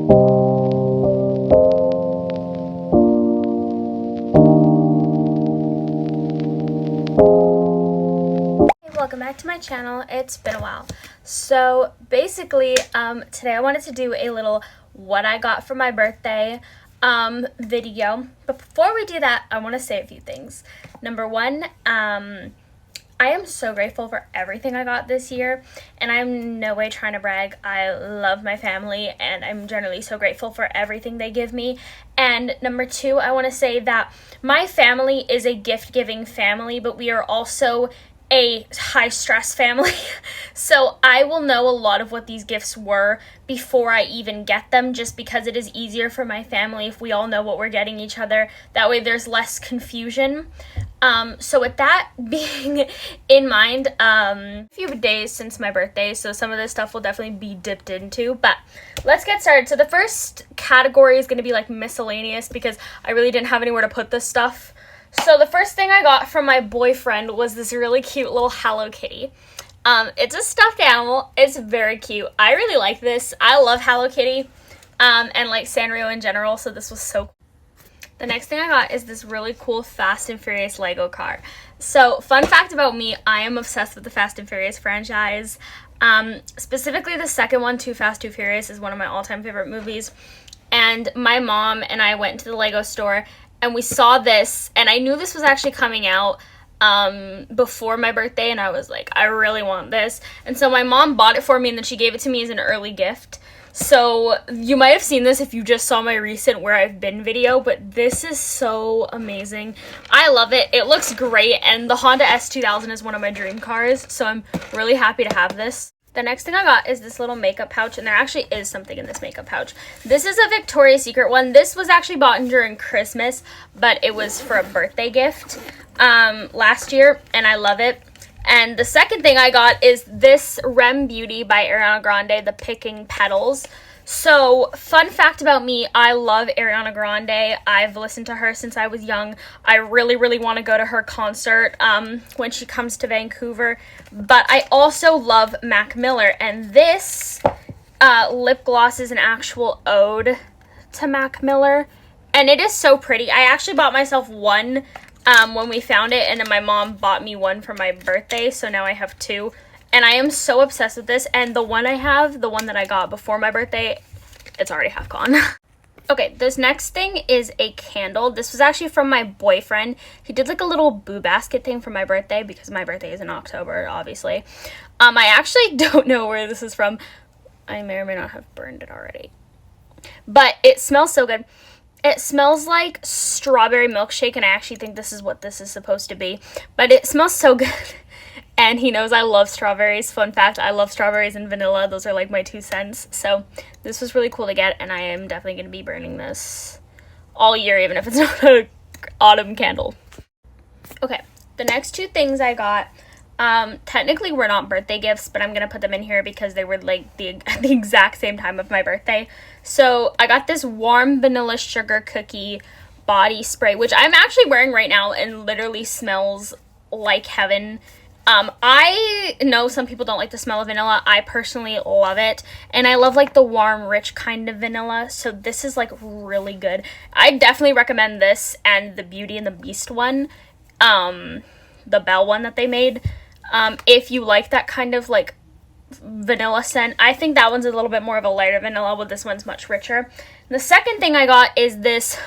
Welcome back to my channel. It's been a while. So basically, today I wanted to do a little what I got for my birthday video. But before we do that, I want to say a few things. Number one, I am so grateful for everything I got this year, and I'm no way trying to brag. I love my family, and I'm generally so grateful for everything they give me. And number two, I want to say that my family is a gift-giving family, but we are also a high-stress family. So I will know a lot of what these gifts were before I even get them, just because it is easier for my family if we all know what we're getting each other. That way there's less confusion. So with that being in mind, a few days since my birthday, so some of this stuff will definitely be dipped into, but let's get started. So the first category is going to be like miscellaneous, because I really didn't have anywhere to put this stuff. So the first thing I got from my boyfriend was this really cute little Hello Kitty. It's a stuffed animal. It's very cute. I really like this. I love Hello Kitty, and like Sanrio in general, so this was so cool. The next thing I got is this really cool Fast and Furious Lego car. So, fun fact about me, I am obsessed with the Fast and Furious franchise. Specifically the second one, Too Fast, Too Furious, is one of my all-time favorite movies. And my mom and I went to the Lego store, and we saw this, and I knew this was actually coming out before my birthday, and I was like, I really want this. And so my mom bought it for me, and then she gave it to me as an early gift. So you might have seen this if you just saw my recent Where I've Been video, but this is so amazing. I love it. It looks great, and the Honda S2000 is one of my dream cars, so I'm really happy to have this. The next thing I got is this little makeup pouch, and there actually is something in this makeup pouch. This is a Victoria's Secret one. This was actually bought during Christmas, but it was for a birthday gift last year, and I love it. And the second thing I got is this Rem Beauty by Ariana Grande, the Picking Petals. So, fun fact about me, I love Ariana Grande. I've listened to her since I was young. I really, really want to go to her concert when she comes to Vancouver. But I also love Mac Miller, and this lip gloss is an actual ode to Mac Miller. And it is so pretty. I actually bought myself one when we found it, and then my mom bought me one for my birthday, so now I have two. And I am so obsessed with this, and the one I have, the one that I got before my birthday, it's already half gone. Okay, this next thing is a candle. This was actually from my boyfriend. He did like a little boo basket thing for my birthday, because my birthday is in October, obviously. I actually don't know where this is from. I may or may not have burned it already. But it smells so good. It smells like strawberry milkshake, and I actually think this is what this is supposed to be. But it smells so good. And he knows I love strawberries. Fun fact, I love strawberries and vanilla. Those are like my 2 cents. So this was really cool to get, and I am definitely going to be burning this all year, even if it's not an autumn candle. Okay, the next two things I got, technically were not birthday gifts, but I'm going to put them in here because they were like at the exact same time of my birthday. So I got this warm vanilla sugar cookie body spray, which I'm actually wearing right now and literally smells like heaven. I know some people don't like the smell of vanilla. I personally love it, and I love like the warm, rich kind of vanilla, so this is like really good. I definitely recommend this and the Beauty and the Beast one, the Belle one that they made. If you like that kind of like vanilla scent, I think that one's a little bit more of a lighter vanilla, but this one's much richer. The second thing I got is this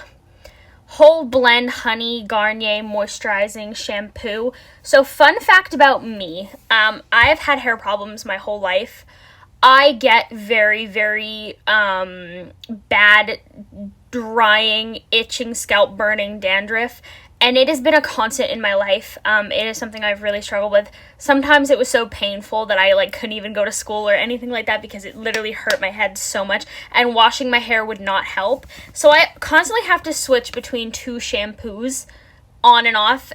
Whole Blend Honey Garnier Moisturizing Shampoo. So fun fact about me, I've had hair problems my whole life. I get very, very bad drying, itching, scalp burning dandruff, and it has been a constant in my life. It is something I've really struggled with. Sometimes it was so painful that I like couldn't even go to school or anything like that, because it literally hurt my head so much, and washing my hair would not help. So I constantly have to switch between 2 shampoos on and off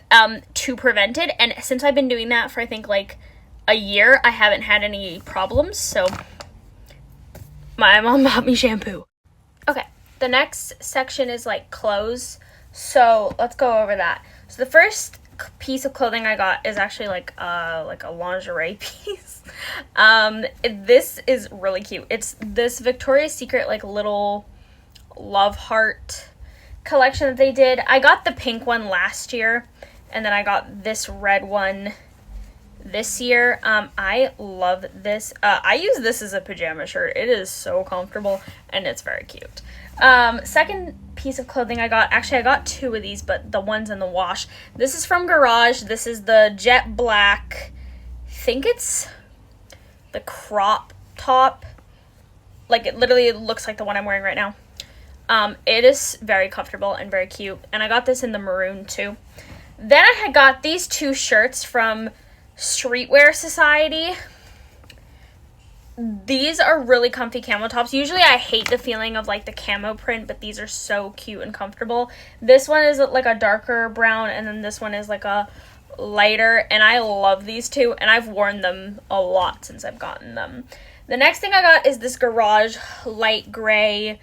to prevent it. And since I've been doing that for I think like a year, I haven't had any problems. So my mom bought me shampoo. Okay, the next section is like clothes. So let's go over that. So the first piece of clothing I got is actually like a lingerie piece. This is really cute. It's this Victoria's Secret like little love heart collection that they did. I got the pink one last year, and then I got this red one this year. I love this. I use this as a pajama shirt. It is so comfortable, and it's very cute. Second piece of clothing I got, actually I got two of these, but the one's in the wash. This is from Garage. This is the jet black, I think it's the crop top. Like, it literally looks like the one I'm wearing right now. It is very comfortable and very cute, and I got this in the maroon too. Then I had got these two shirts from Streetwear Society. These are really comfy camo tops. Usually I hate the feeling of like the camo print, but these are so cute and comfortable. This one is like a darker brown, and then this one is like a lighter, and I love these two, and I've worn them a lot since I've gotten them. The next thing I got is this Garage light gray,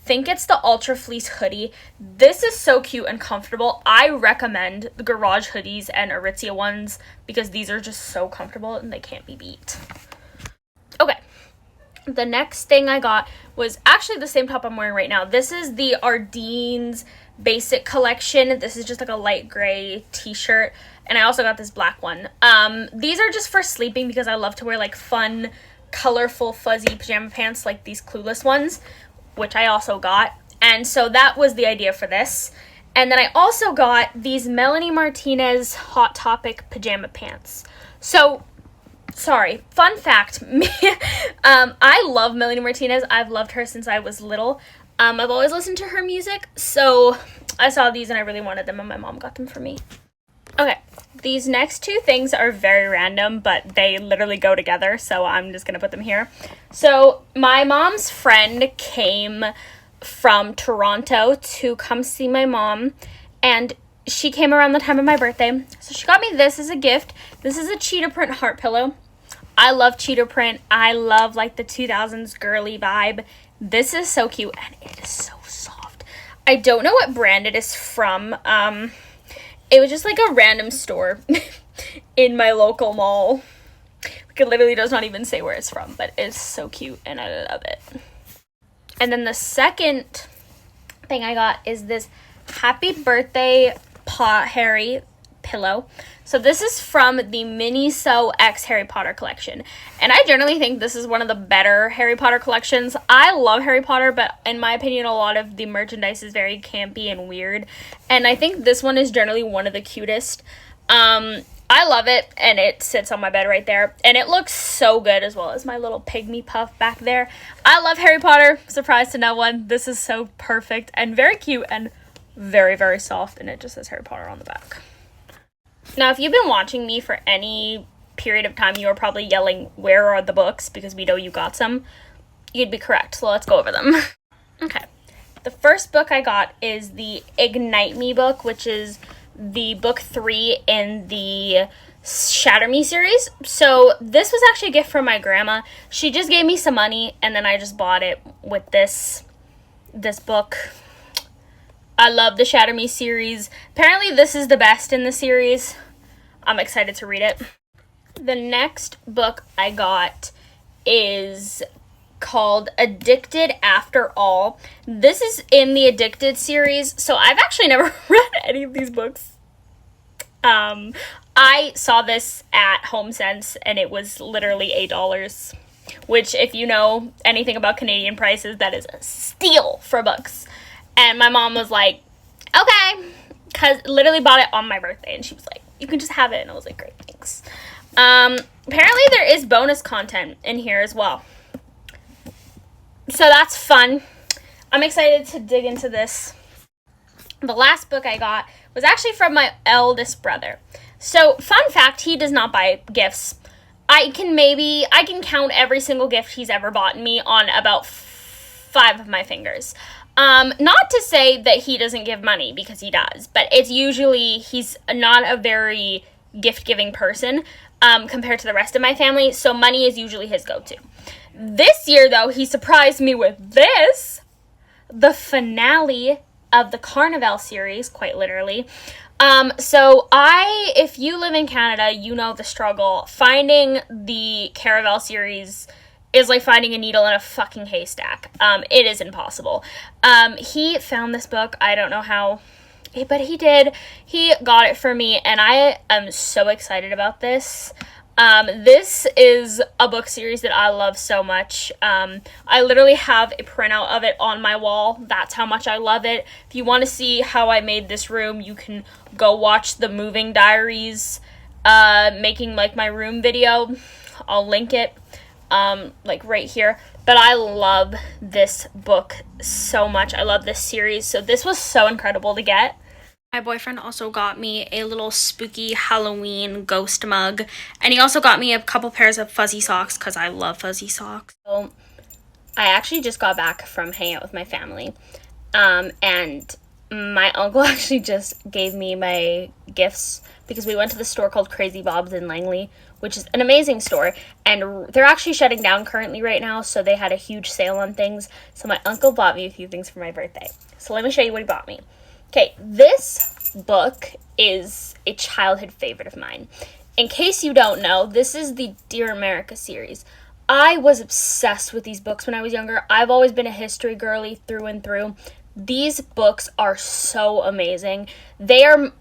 think it's the Ultra Fleece hoodie. This is so cute and comfortable. I recommend the Garage hoodies and Aritzia ones because these are just so comfortable and they can't be beat. Okay, the next thing I got was actually the same top I'm wearing right now. This is the Ardene's Basic Collection. This is just like a light gray t-shirt, and I also got this black one. These are just for sleeping because I love to wear like fun, colorful, fuzzy pajama pants like these Clueless ones, which I also got. And so that was the idea for this. And then I also got these Melanie Martinez Hot Topic pajama pants. So, sorry, fun fact, I love Melanie Martinez. I've loved her since I was little. I've always listened to her music, so I saw these and I really wanted them, and my mom got them for me. Okay, these next two things are very random, but they literally go together, so I'm just gonna put them here. So my mom's friend came from Toronto to come see my mom, and she came around the time of my birthday, so she got me this as a gift. This is a cheetah print heart pillow. I love cheetah print. I love like the 2000s girly vibe. This is so cute, and it is so soft. I don't know what brand it is from. It was just like a random store in my local mall. It literally does not even say where it's from, but it's so cute and I love it. And then the second thing I got is this Happy Birthday Pot Harry pillow. So this is from the Miniso X Harry Potter collection. And I generally think this is one of the better Harry Potter collections. I love Harry Potter, but in my opinion, a lot of the merchandise is very campy and weird. And I think this one is generally one of the cutest. I love it, and it sits on my bed right there. And it looks so good, as well as my little pygmy puff back there. I love Harry Potter. Surprise to no one. This is so perfect and very cute and very, very soft. And it just says Harry Potter on the back. Now, if you've been watching me for any period of time, you are probably yelling, "Where are the books?" because we know you got some. You'd be correct, so let's go over them. Okay. The first book I got is the Ignite Me book, which is the book 3 in the Shatter Me series. So this was actually a gift from my grandma. She just gave me some money, and then I just bought it with this book. I love the Shatter Me series. Apparently this is the best in the series. I'm excited to read it. The next book I got is called Addicted After All. This is in the Addicted series. So I've actually never read any of these books. I saw this at HomeSense and it was literally $8, which if you know anything about Canadian prices, that is a steal for books. And my mom was like, okay, because literally bought it on my birthday. And she was like, you can just have it. And I was like, great, thanks. Apparently there is bonus content in here as well. So that's fun. I'm excited to dig into this. The last book I got was actually from my eldest brother. So fun fact, he does not buy gifts. I can count every single gift he's ever bought me on about 5 of my fingers. Not to say that he doesn't give money, because he does, but it's usually, he's not a very gift-giving person, compared to the rest of my family, so money is usually his go-to. This year, though, he surprised me with this, the finale of the Carnival series, quite literally. So if you live in Canada, you know the struggle. Finding the Caraval series is like finding a needle in a fucking haystack. It is impossible. He found this book. I don't know how, but he did. He got it for me, and I am so excited about this. This is a book series that I love so much. I literally have a printout of it on my wall. That's how much I love it. If you want to see how I made this room, you can go watch the Moving Diaries, making like my room video. I'll link it, like right here. But I love this book so much. I love this series. So this was so incredible to get. My boyfriend also got me a little spooky Halloween ghost mug, and he also got me a couple pairs of fuzzy socks because I love fuzzy socks. So I actually just got back from hanging out with my family, and my uncle actually just gave me my gifts because we went to the store called Crazy Bob's in Langley, which is an amazing store, and they're actually shutting down currently right now, so they had a huge sale on things. So my uncle bought me a few things for my birthday. So let me show you what he bought me. Okay, this book is a childhood favorite of mine. In case you don't know, this is the Dear America series. I was obsessed with these books when I was younger. I've always been a history girly through and through. These books are so amazing. They're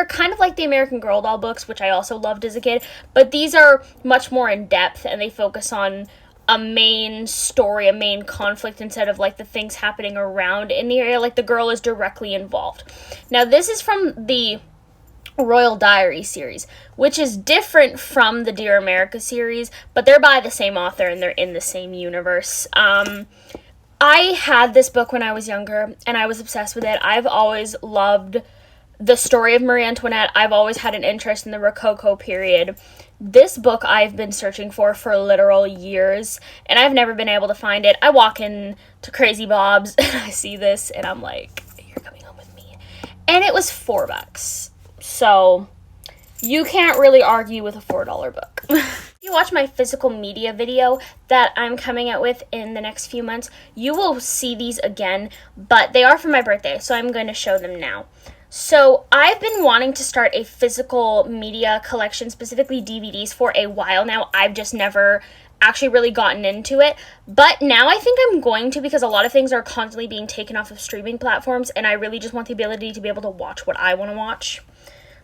kind of like the American Girl doll books, which I also loved as a kid, but these are much more in depth, and they focus on a main story, a main conflict, instead of like the things happening around in the area. Like the girl is directly involved. Now this is from the Royal Diary series, which is different from the Dear America series, but they're by the same author and they're in the same universe. I had this book when I was younger and I was obsessed with it. I've always loved the story of Marie Antoinette. I've always had an interest in the Rococo period. This book I've been searching for literal years, and I've never been able to find it. I walk in to Crazy Bob's, and I see this, and I'm like, you're coming home with me. And it was $4. So, you can't really argue with a $4 book. If you watch my physical media video that I'm coming out with in the next few months, you will see these again, but they are for my birthday, so I'm going to show them now. So I've been wanting to start a physical media collection, specifically DVDs, for a while now. I've just never actually really gotten into it. But now I think I'm going to, because a lot of things are constantly being taken off of streaming platforms, and I really just want the ability to be able to watch what I want to watch.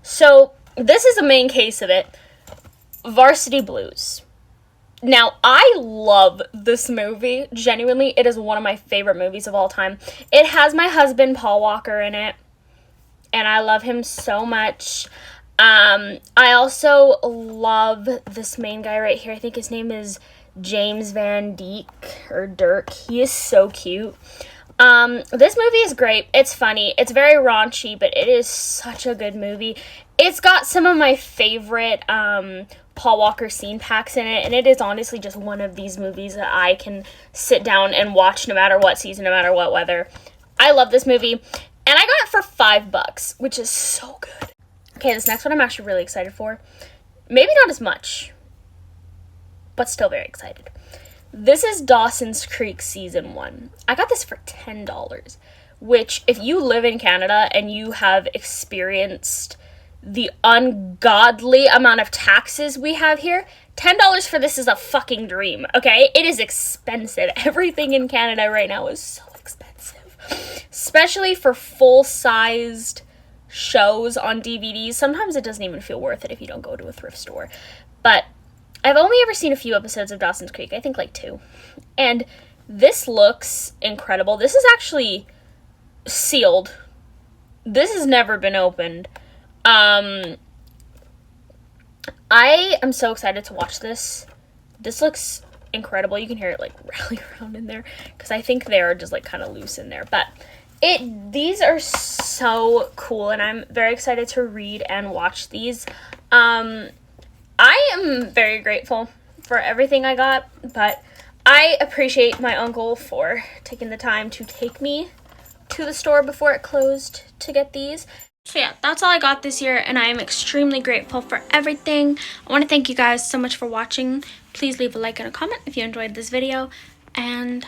So this is a main case of it. Varsity Blues. Now, I love this movie. Genuinely, it is one of my favorite movies of all time. It has my husband, Paul Walker, in it, and I love him so much. I also love this main guy right here. I think his name is James Van Dyke, or Dirk. He is so cute. This movie is great. It's funny. It's very raunchy, but it is such a good movie. It's got some of my favorite Paul Walker scene packs in it, and it is honestly just one of these movies that I can sit down and watch no matter what season, no matter what weather. I love this movie, and I got it for $5, which is so good. Okay, this next one I'm actually really excited for. Maybe not as much, but still very excited. This is Dawson's Creek Season 1. I got this for $10, which, if you live in Canada and you have experienced the ungodly amount of taxes we have here, $10 for this is a fucking dream, okay? It is expensive. Everything in Canada right now is so expensive, especially for full-sized shows on DVDs. Sometimes it doesn't even feel worth it if you don't go to a thrift store. But I've only ever seen a few episodes of Dawson's Creek, I think like 2. And this looks incredible. This is actually sealed. This has never been opened. I am so excited to watch this. This looks incredible. You can hear it like rally around in there, because I think they're just like kind of loose in there. But these are so cool, and I'm very excited to read and watch these. I am very grateful for everything I got, but I appreciate my uncle for taking the time to take me to the store before it closed to get these. So yeah, that's all I got this year, and I am extremely grateful for everything. I want to thank you guys so much for watching. Please leave a like and a comment if you enjoyed this video, and